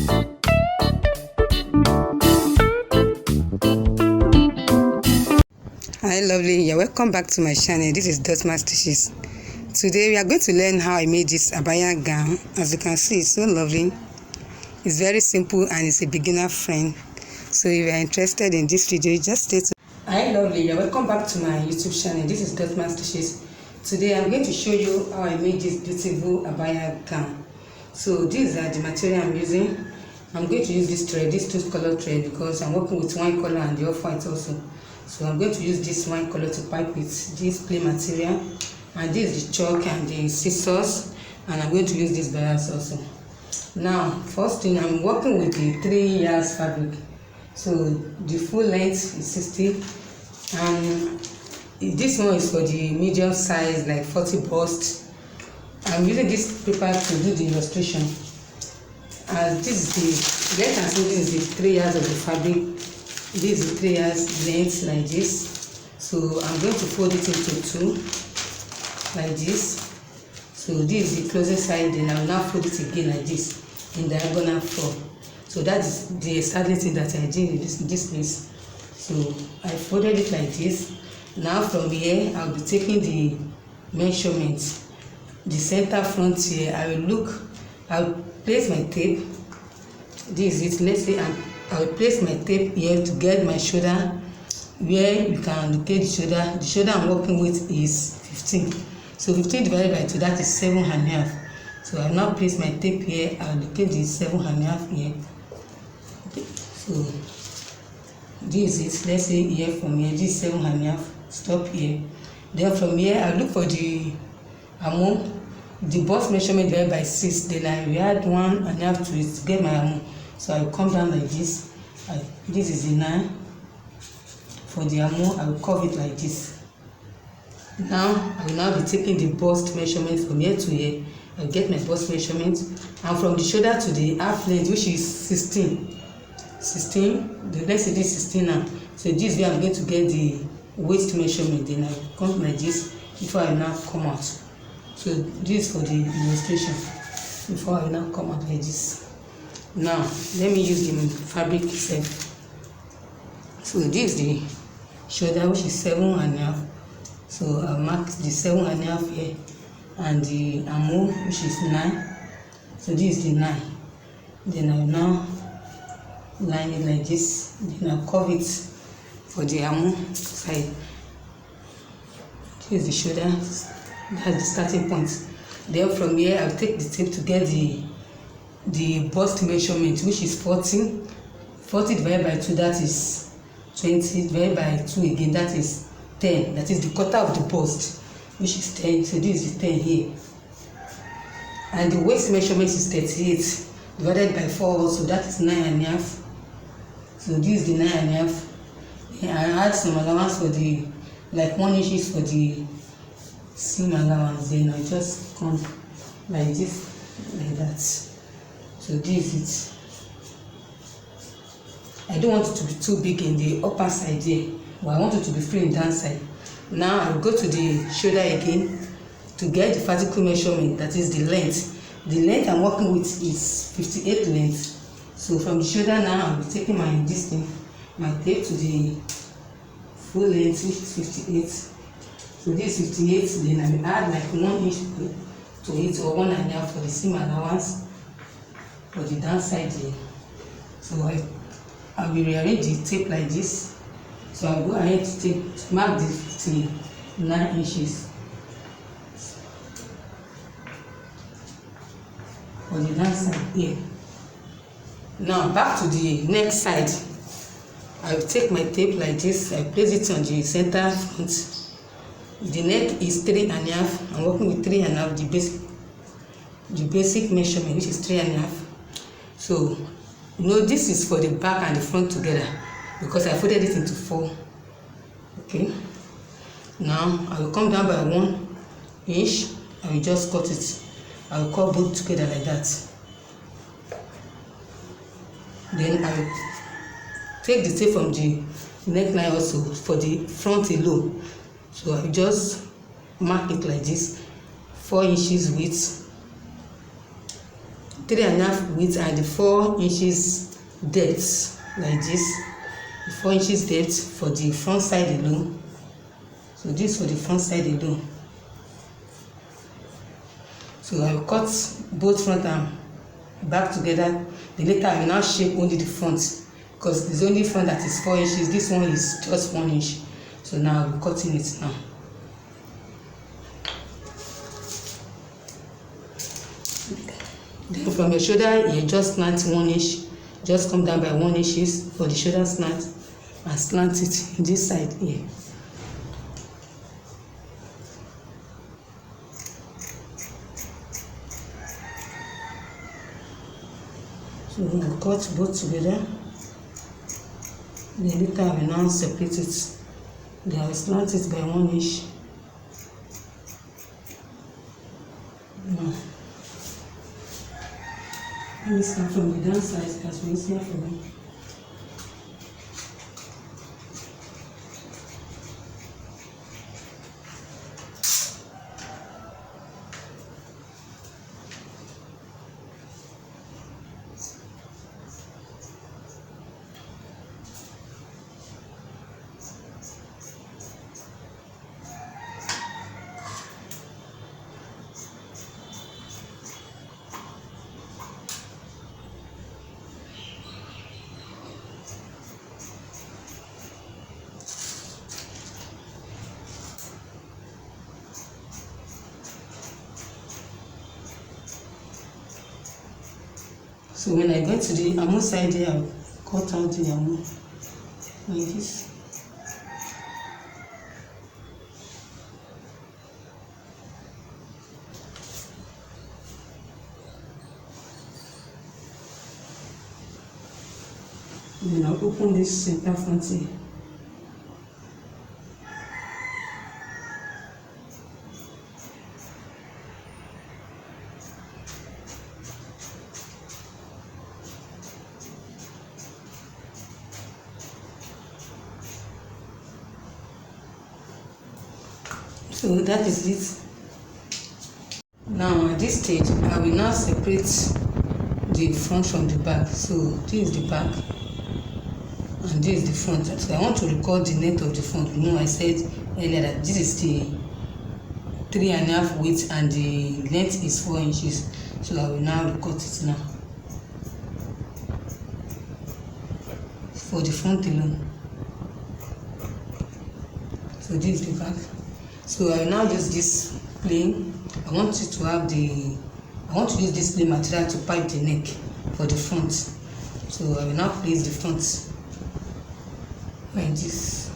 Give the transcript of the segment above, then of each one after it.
Hi lovely, you're welcome back to my channel. This is Dotma Stitches. Today we are going to learn how I made this abaya gown. As you can see, it's so lovely. It's very simple and it's a beginner friend. So if you are interested in this video, just stay tuned. Hi lovely, you're welcome back to my YouTube channel. This is Dotma Stitches. Today I'm going to show you how I made this beautiful abaya gown. So these are the material I'm using. I'm going to use this thread, this two-color thread, because I'm working with one color and the off-white also. So I'm going to use this one color to pipe with this plain material, and this is the chalk and the scissors, and I'm going to use this bias also. Now, first thing, I'm working with the 3 yards fabric. So the full length is 60, and this one is for the medium size, like 40 bust. I'm using this paper to do the illustration. As this is the length, and so this is the 3 yards of the fabric. This is 3 yards length like this. So I'm going to fold it into 2 like this. So this is the closest side, then I will now fold it again like this in diagonal form. So that is the starting thing that I did in this place. So I folded it like this. Now from here I'll be taking the measurement, the center front here. I'll place my tape. This is it. Let's say I will place my tape here to get my shoulder where you can locate the shoulder. The shoulder I'm working with is 15. So 15 divided by 2, that is 7.5. So I will now place my tape here. I will locate the 7.5 here. Okay. So this is it. Let's say here from here, this is 7.5. Stop here. Then from here, I look for the amount, the bust measurement divided by 6. Then I will add 1.5 to it to get my amount. So I will come down like this. This is the 9. For the amount, I will curve it like this. Now I will now be taking the bust measurement from here to here. I will get my bust measurement, and from the shoulder to the half length, which is 16. Let's say this 16 now. So this way I'm going to get the waist measurement. Then I will come like this before I now come out. So this is for the illustration before I now come out like this. Now let me use the fabric itself. So this is the shoulder, which is 7.5. So I'll mark the 7.5 here, and the armhole, which is 9. So this is the 9. Then I will now line it like this. Then I'll curve it for the armhole side. This is the shoulder. That's the starting point. Then from here I'll take the tape to get the bust measurement, which is 40. 40 divided by 2, that is 20. Divided by 2 again, that is 10. That is the quarter of the bust, which is 10. So this is the 10 here. And the waist measurement is 38 divided by 4 also, that is 9.5. So this is the 9.5. And I add some allowance for the, like 1 inch for the seam allowance. Then I just come like this, like that. So this is it. I don't want it to be too big in the upper side here, but I want it to be free in that side. Now I will go to the shoulder again to get the vertical measurement, that is the length. The length I'm working with is 58 length. So from the shoulder now I'll be taking my tape to the full length, which is 58. So this is 58. Then I will add like 1 inch to it, or 1.5 for the seam allowance for the downside here. So I will rearrange the tape like this. So I'll go ahead to mark the 59 inches for the downside here. Now back to the neck side. I will take my tape like this. I place it on the center front. The neck is 3.5. I'm working with 3.5, the basic measurement, which is 3.5. So this is for the back and the front together, because I folded it into 4. Okay. Now I will come down by 1 inch. I will just cut it. I will cut both together like that. Then I will take the tape from the neckline also for the front alone. So I will just mark it like this, 4 inches width. 3.5 width and the 4 inches depth like this. The 4 inches depth for the front side alone. So this for the front side alone. So I will cut both front and back together. Then later I will now shape only the front, because it's only front that is 4 inches. This one is just 1 inch. So now I will cutting it now. Then from your shoulder, you just slant 1 inch. Just come down by 1 inches for the shoulder slant and slant it this side here. So we will cut both together. Then later I will now separate it. Then I will slant it by 1 inch. Now, let me start from the down side as we easier for me. So when I get to the ammo side here, I'll cut out the ammo like this. Then I'll open this center front here. So that is it. Now at this stage, I will now separate the front from the back. So this is the back and this is the front. So I want to record the length of the front. You know, I said earlier that this is the 3.5 width and the length is 4 inches. So I will now record it now for the front alone. So this is the back. So I will now use this plain. I want to use this plain material to pipe the neck for the front. So I will now place the front like this.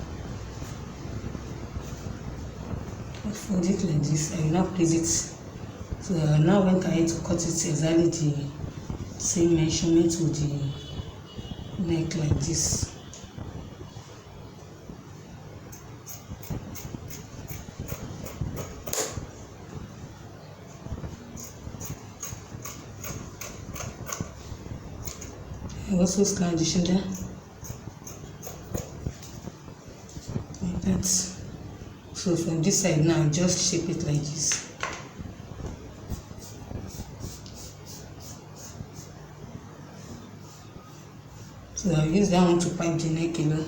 I fold it like this. I will now place it. So I will now went ahead to cut it exactly the same measurement with the neck like this. I also slant the shoulder like that. So from this side now, just shape it like this. So I'll use that one to pipe the neck alone.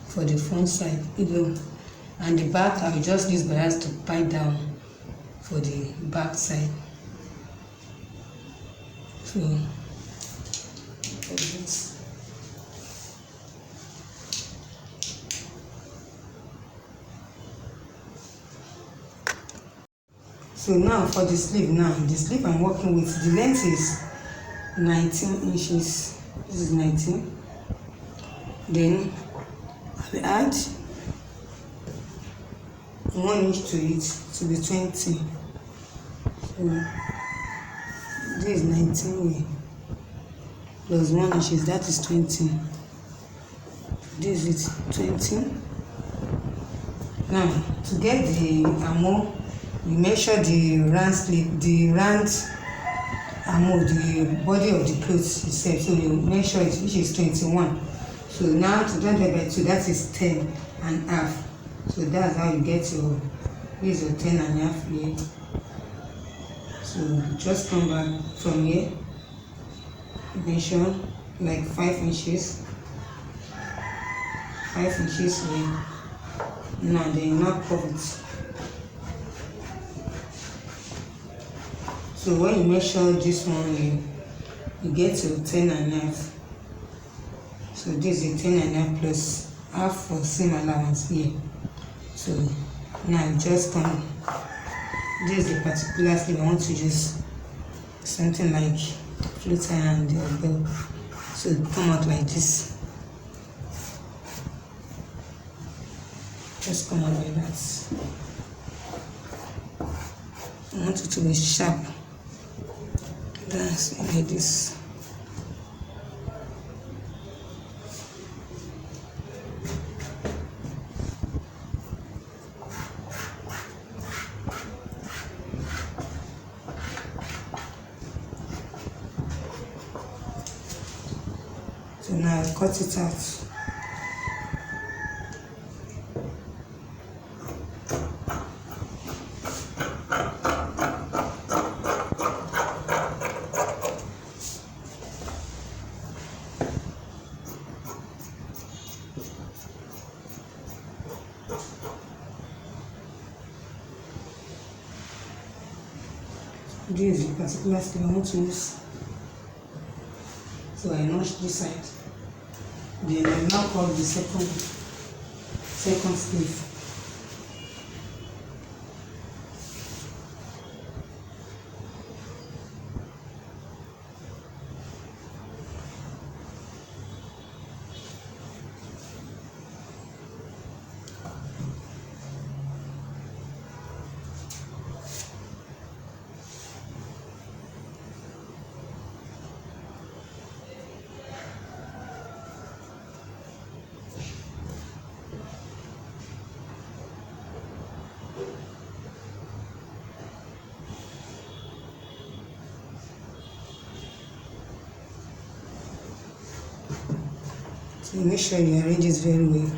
For the front side alone, and the back I will just use bias to pipe down for the back side. So now for the sleeve. Now the sleeve I'm working with, the length is 19 inches. This is 19. Then I will add 1 inch to it to be 20. So this is 19 plus 1 inch, that is 20. This is 20. Now to get the ammo, we measure the round sleeve, the round the body of the clothes itself, so you measure it, which is 21. So now to divide by 2, that is 10 and half. So that's how you get your, this is your 10 and half here. So just come back from here, measure like 5 inches, 5 inches here. Now then you now curve it. So when you measure this one, you get to 10 and half. So this is 10 and half plus half for seam allowance here. So now you just come, this is the particular sleeve I want to use, something like flutter and belt. So it come out like this. Just come out like that. I want it to be sharp. That's like this. So now I cut it out. This is the particular sleeve I want to use. So I notch this side. Then I now cut the second sleeve. So make sure you arrange it very well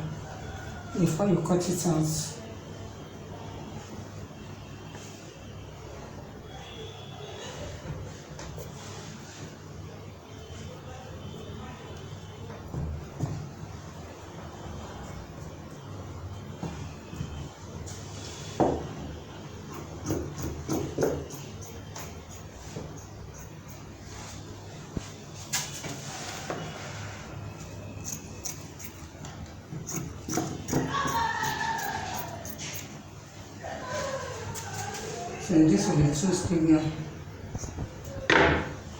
before you cut it out. So this will be 2 sleeve now.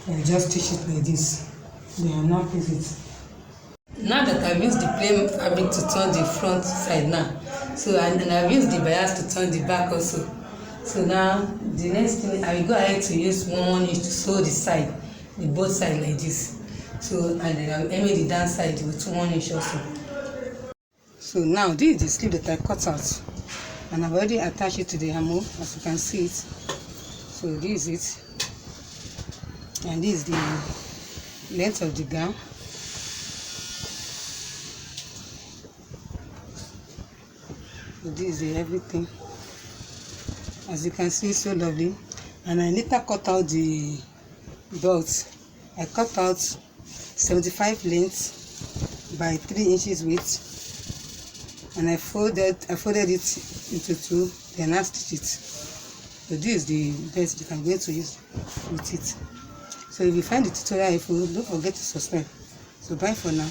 I just stitch it like this. Then I now place it. Now that I've used the plain fabric to turn the front side now, so and I've used the bias to turn the back also. So now the next thing I will go ahead to use 1 inch to sew the side, the both side like this. So and then I will aim the down side with 1 inch also. So now this is the sleeve that I cut out, and I've already attached it to the armhole, as you can see it. So this is it, and this is the length of the gown. So this is everything, as you can see, so lovely. And I later cut out the belt. I cut out 75 length by 3 inches width, and I folded it into 2, then I stitched it. So this is the best you can get to use with it. So if you find the tutorial helpful, don't forget to subscribe. So bye for now.